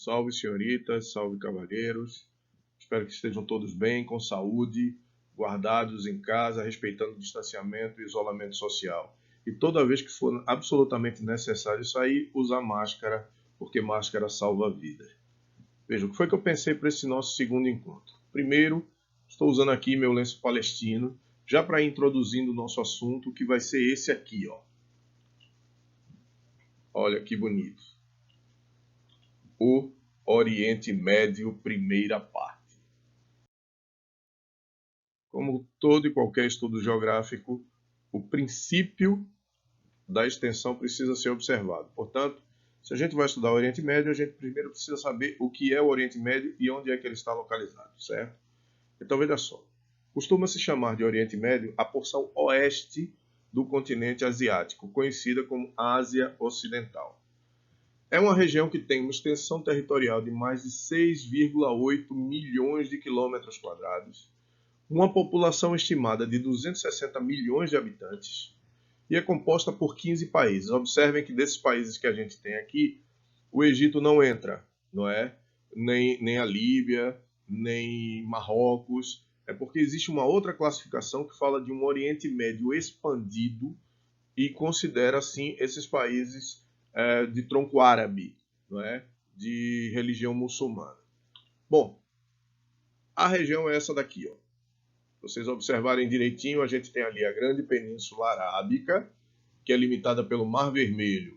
Salve senhoritas, salve cavalheiros. Espero que estejam todos bem, com saúde, guardados em casa, respeitando o distanciamento e isolamento social. E toda vez que for absolutamente necessário sair, usar máscara, porque máscara salva vidas. Veja, o que foi que eu pensei para esse nosso segundo encontro? Primeiro, estou usando aqui meu lenço palestino, já para ir introduzindo o nosso assunto, que vai ser esse aqui, ó. Olha que bonito. O Oriente Médio, primeira parte. Como todo e qualquer estudo geográfico, o princípio da extensão precisa ser observado. Portanto, se a gente vai estudar o Oriente Médio, a gente primeiro precisa saber o que é o Oriente Médio e onde é que ele está localizado, certo? Então, veja só. Costuma-se chamar de Oriente Médio a porção oeste do continente asiático, conhecida como Ásia Ocidental. É uma região que tem uma extensão territorial de mais de 6,8 milhões de quilômetros quadrados, uma população estimada de 260 milhões de habitantes e é composta por 15 países. Observem que desses países que a gente tem aqui, o Egito não entra, não é? Nem a Líbia, nem Marrocos. É porque existe uma outra classificação que fala de um Oriente Médio expandido e considera, assim, esses países de tronco árabe, não é? De religião muçulmana. Bom, a região é essa daqui, ó. Vocês observarem direitinho, a gente tem ali a grande Península Arábica, que é limitada pelo Mar Vermelho,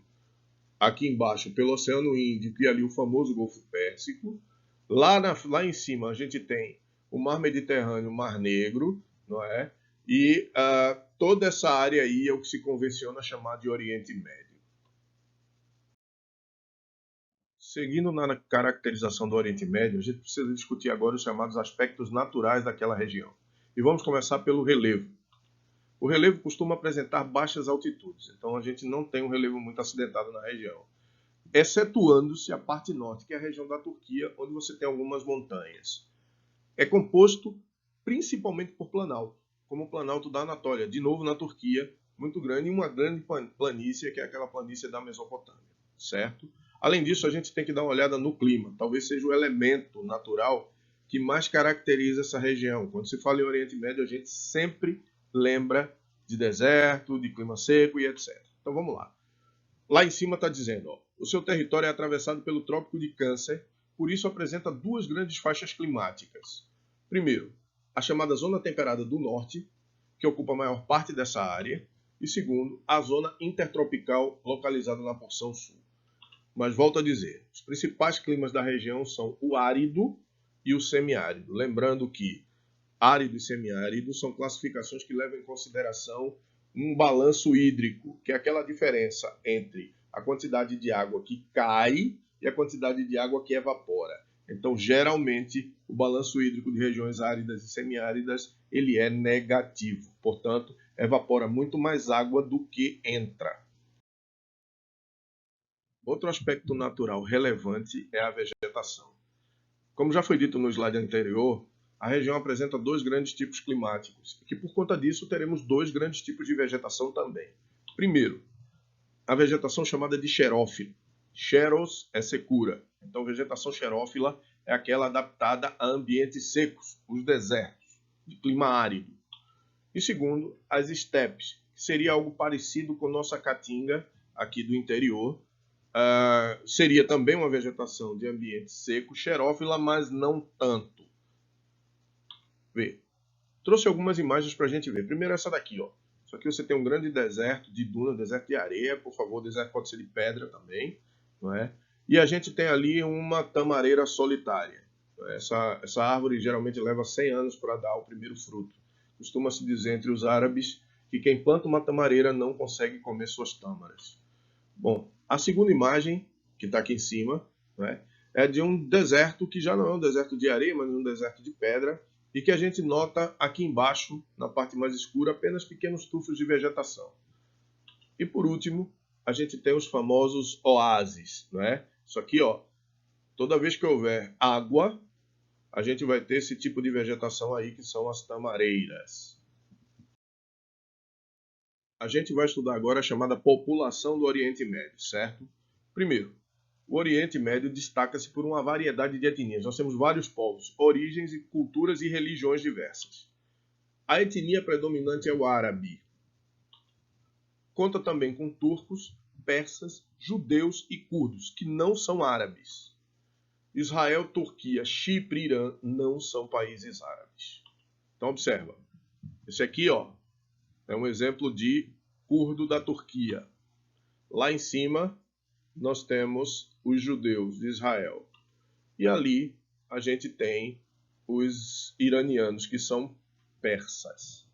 aqui embaixo pelo Oceano Índico e ali o famoso Golfo Pérsico. Lá em cima a gente tem o Mar Mediterrâneo, o Mar Negro, não é? E toda essa área aí é o que se convenciona chamar de Oriente Médio. Seguindo na caracterização do Oriente Médio, a gente precisa discutir agora os chamados aspectos naturais daquela região. E vamos começar pelo relevo. O relevo costuma apresentar baixas altitudes, então a gente não tem um relevo muito acidentado na região, excetuando-se a parte norte, que é a região da Turquia, onde você tem algumas montanhas. É composto principalmente por planalto, como o planalto da Anatólia, de novo na Turquia, muito grande, e uma grande planície, que é aquela planície da Mesopotâmia, certo? Além disso, a gente tem que dar uma olhada no clima, talvez seja o elemento natural que mais caracteriza essa região. Quando se fala em Oriente Médio, a gente sempre lembra de deserto, de clima seco e etc. Então vamos lá. Lá em cima está dizendo, ó, o seu território é atravessado pelo Trópico de Câncer, por isso apresenta duas grandes faixas climáticas. Primeiro, a chamada Zona Temperada do Norte, que ocupa a maior parte dessa área, e segundo, a Zona Intertropical, localizada na porção sul. Mas volto a dizer, os principais climas da região são o árido e o semiárido. Lembrando que árido e semiárido são classificações que levam em consideração um balanço hídrico, que é aquela diferença entre a quantidade de água que cai e a quantidade de água que evapora. Então, geralmente, o balanço hídrico de regiões áridas e semiáridas ele é negativo. Portanto, evapora muito mais água do que entra. Outro aspecto natural relevante é a vegetação. Como já foi dito no slide anterior, a região apresenta dois grandes tipos climáticos, e que por conta disso teremos dois grandes tipos de vegetação também. Primeiro, a vegetação chamada de xerófila. Xeros é secura, então vegetação xerófila é aquela adaptada a ambientes secos, os desertos, de clima árido. E segundo, as estepes, que seria algo parecido com nossa caatinga aqui do interior. Seria também uma vegetação de ambiente seco, xerófila, mas não tanto. Vê. Trouxe algumas imagens para a gente ver. Primeiro essa daqui, ó. Isso aqui você tem um grande deserto de duna, deserto de areia, por favor, deserto pode ser de pedra também, não é? E a gente tem ali uma tamareira solitária. Essa árvore geralmente leva 100 anos para dar o primeiro fruto. Costuma-se dizer entre os árabes que quem planta uma tamareira não consegue comer suas tâmaras. Bom, a segunda imagem, que está aqui em cima, né, é de um deserto que já não é um deserto de areia, mas um deserto de pedra, e que a gente nota aqui embaixo, na parte mais escura, apenas pequenos tufos de vegetação. E por último, a gente tem os famosos oásis, não é? Isso aqui, ó, toda vez que houver água, a gente vai ter esse tipo de vegetação aí, que são as tamareiras. A gente vai estudar agora a chamada população do Oriente Médio, certo? Primeiro, O Oriente Médio destaca-se por uma variedade de etnias. Nós temos vários povos, origens e culturas e religiões diversas. A etnia predominante é o árabe. Conta também com turcos, persas, judeus e curdos, que não são árabes. Israel, Turquia, Chipre e Irã não são países árabes. Então observa. Esse aqui, ó, é um exemplo de curdo da Turquia. Lá em cima nós temos os judeus de Israel. E ali a gente tem os iranianos, que são persas.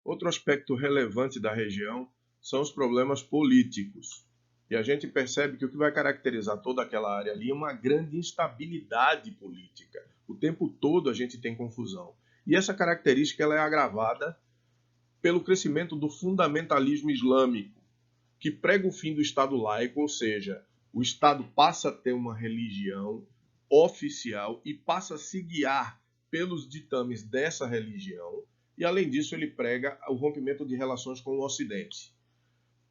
Outro aspecto relevante da região são os problemas políticos. E a gente percebe que o que vai caracterizar toda aquela área ali é uma grande instabilidade política. O tempo todo a gente tem confusão. E essa característica ela é agravada pelo crescimento do fundamentalismo islâmico, que prega o fim do Estado laico, ou seja, o Estado passa a ter uma religião oficial e passa a se guiar pelos ditames dessa religião, e além disso ele prega o rompimento de relações com o Ocidente,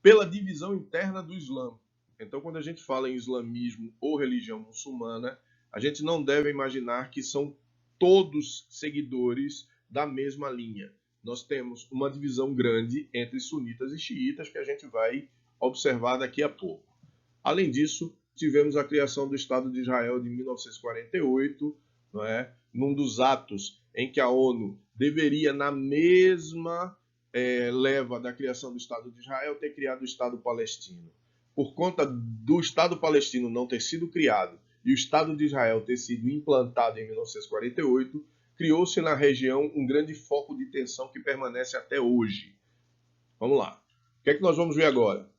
pela divisão interna do Islã. Então, quando a gente fala em islamismo ou religião muçulmana, a gente não deve imaginar que são todos seguidores da mesma linha. Nós temos uma divisão grande entre sunitas e xiitas que a gente vai observar daqui a pouco. Além disso, tivemos a criação do Estado de Israel de 1948, não é? Num dos atos em que a ONU deveria, na mesma leva da criação do Estado de Israel, ter criado o Estado palestino. Por conta do Estado palestino não ter sido criado e o Estado de Israel ter sido implantado em 1948, criou-se na região um grande foco de tensão que permanece até hoje. Vamos lá. O que é que nós vamos ver agora?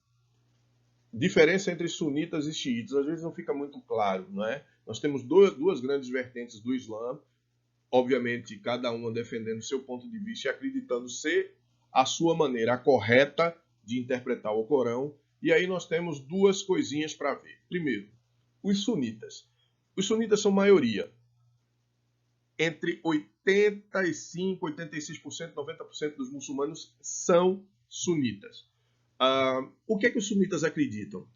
Diferença entre sunitas e xiitas. Às vezes não fica muito claro, não é? Nós temos duas grandes vertentes do Islã, obviamente cada uma defendendo seu ponto de vista e acreditando ser a sua maneira correta de interpretar o Corão. E aí nós temos duas coisinhas para ver. Primeiro, os sunitas. Os sunitas são maioria. Entre 85%, 86%, 90% dos muçulmanos são sunitas. O que é que os sunitas acreditam?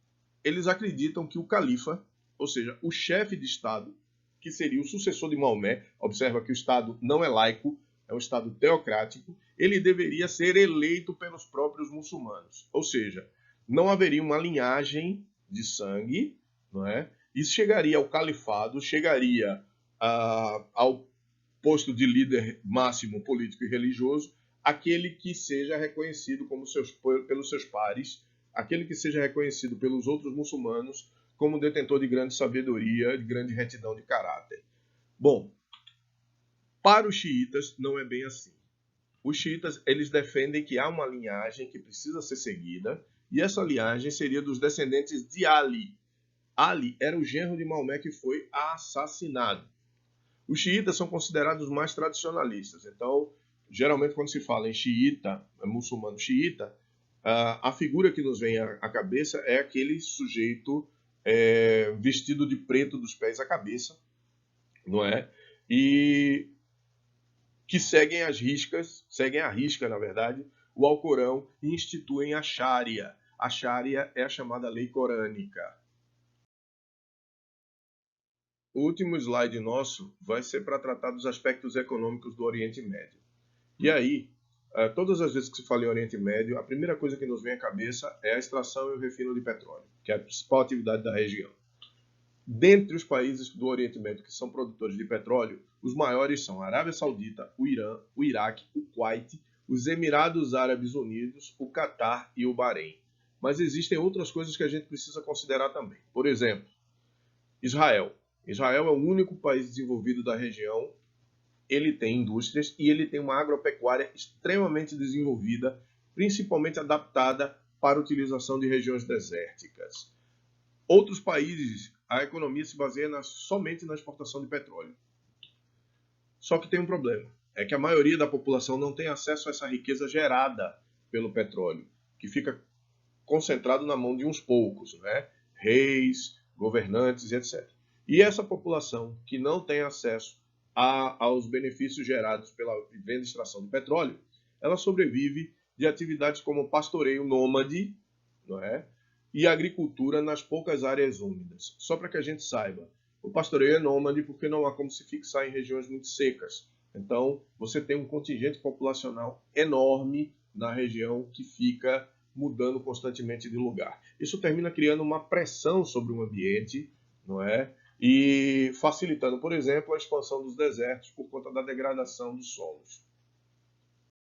Eles acreditam que o califa, ou seja, o chefe de Estado, que seria o sucessor de Maomé, observa que o Estado não é laico, é um Estado teocrático, ele deveria ser eleito pelos próprios muçulmanos. Ou seja, não haveria uma linhagem de sangue, não é? Isso chegaria ao califado, chegaria ao posto de líder máximo político e religioso, aquele que seja reconhecido pelos seus pares, aquele que seja reconhecido pelos outros muçulmanos como detentor de grande sabedoria, de grande retidão de caráter. Bom, para os xiitas não é bem assim. Os xiitas eles defendem que há uma linhagem que precisa ser seguida, e essa linhagem seria dos descendentes de Ali. Ali era o genro de Maomé que foi assassinado. Os xiitas são considerados mais tradicionalistas. Então, geralmente quando se fala em xiita, muçulmano xiita, a figura que nos vem à cabeça é aquele sujeito vestido de preto dos pés à cabeça, não é? E que seguem à risca, na verdade, o Alcorão e instituem a Sharia. A Sharia é a chamada lei corânica. O último slide nosso vai ser para tratar dos aspectos econômicos do Oriente Médio. E aí, todas as vezes que se fala em Oriente Médio, a primeira coisa que nos vem à cabeça é a extração e o refino de petróleo, que é a principal atividade da região. Dentre os países do Oriente Médio que são produtores de petróleo, os maiores são a Arábia Saudita, o Irã, o Iraque, o Kuwait, os Emirados Árabes Unidos, o Catar e o Bahrein. Mas existem outras coisas que a gente precisa considerar também. Por exemplo, Israel. Israel é o único país desenvolvido da região. Ele tem indústrias e ele tem uma agropecuária extremamente desenvolvida, principalmente adaptada para a utilização de regiões desérticas. Outros países, a economia se baseia somente na exportação de petróleo. Só que tem um problema, é que a maioria da população não tem acesso a essa riqueza gerada pelo petróleo, que fica concentrado na mão de uns poucos, né? Reis, governantes e etc. E essa população que não tem acesso aos benefícios gerados pela venda e extração de petróleo, ela sobrevive de atividades como pastoreio nômade, não é? e a agricultura nas poucas áreas úmidas. Só para que a gente saiba, o pastoreio é nômade porque não há como se fixar em regiões muito secas. Então, você tem um contingente populacional enorme na região que fica mudando constantemente de lugar. Isso termina criando uma pressão sobre o ambiente, não é? E facilitando, por exemplo, a expansão dos desertos por conta da degradação dos solos.